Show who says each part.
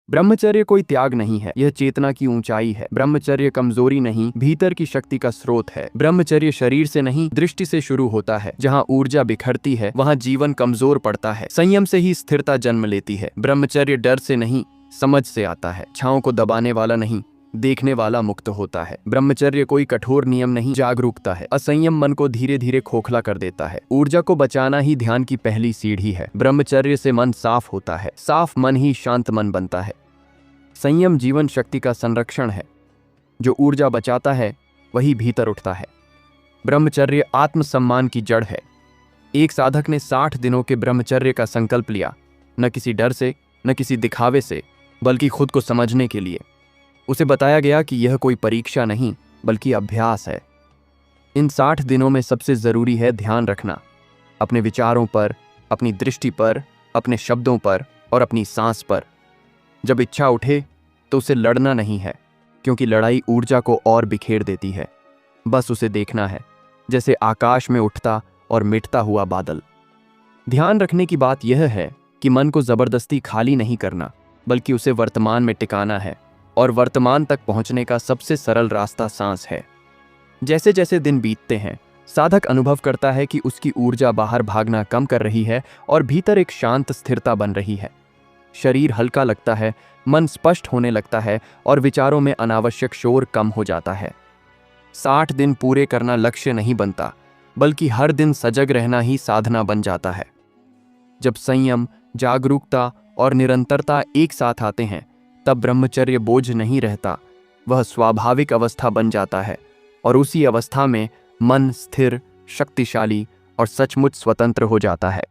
Speaker 1: ब्रह्मचर्य कोई त्याग नहीं है, यह चेतना की ऊंचाई है। ब्रह्मचर्य कमजोरी नहीं, भीतर की शक्ति का स्रोत है। ब्रह्मचर्य शरीर से नहीं, दृष्टि से शुरू होता है। जहाँ ऊर्जा बिखरती है वहाँ जीवन कमजोर पड़ता है। संयम से ही स्थिरता जन्म लेती है। ब्रह्मचर्य डर से नहीं, समझ से आता है। छाओं को दबाने वाला नहीं, देखने वाला मुक्त होता है। ब्रह्मचर्य कोई कठोर नियम नहीं, जागरूकता है। असंयम मन को धीरे धीरे खोखला कर देता है। ऊर्जा को बचाना ही ध्यान की पहली सीढ़ी है। ब्रह्मचर्य से मन साफ होता है। साफ मन ही शांत मन बनता है। संयम जीवन शक्ति का संरक्षण है। जो ऊर्जा बचाता है वही भीतर उठता है। ब्रह्मचर्य आत्मसम्मान की जड़ है। एक साधक ने 60 दिनों के ब्रह्मचर्य का संकल्प लिया, न किसी डर से, न किसी दिखावे से, बल्कि खुद को समझने के लिए। उसे बताया गया कि यह कोई परीक्षा नहीं बल्कि अभ्यास है। इन 60 दिनों में सबसे जरूरी है ध्यान रखना, अपने विचारों पर, अपनी दृष्टि पर, अपने शब्दों पर और अपनी सांस पर। जब इच्छा उठे तो उसे लड़ना नहीं है, क्योंकि लड़ाई ऊर्जा को और बिखेर देती है। बस उसे देखना है, जैसे आकाश में उठता और मिटता हुआ बादल। ध्यान रखने की बात यह है कि मन को जबरदस्ती खाली नहीं करना, बल्कि उसे वर्तमान में टिकाना है। और वर्तमान तक पहुंचने का सबसे सरल रास्ता सांस है। जैसे जैसे दिन बीतते हैं, साधक अनुभव करता है कि उसकी ऊर्जा बाहर भागना कम कर रही है और भीतर एक शांत स्थिरता बन रही है। शरीर हल्का लगता है, मन स्पष्ट होने लगता है और विचारों में अनावश्यक शोर कम हो जाता है। 60 दिन पूरे करना लक्ष्य नहीं बनता, बल्कि हर दिन सजग रहना ही साधना बन जाता है। जब संयम, जागरूकता और निरंतरता एक साथ आते हैं, तब ब्रह्मचर्य बोझ नहीं रहता, वह स्वाभाविक अवस्था बन जाता है। और उसी अवस्था में मन स्थिर, शक्तिशाली और सचमुच स्वतंत्र हो जाता है।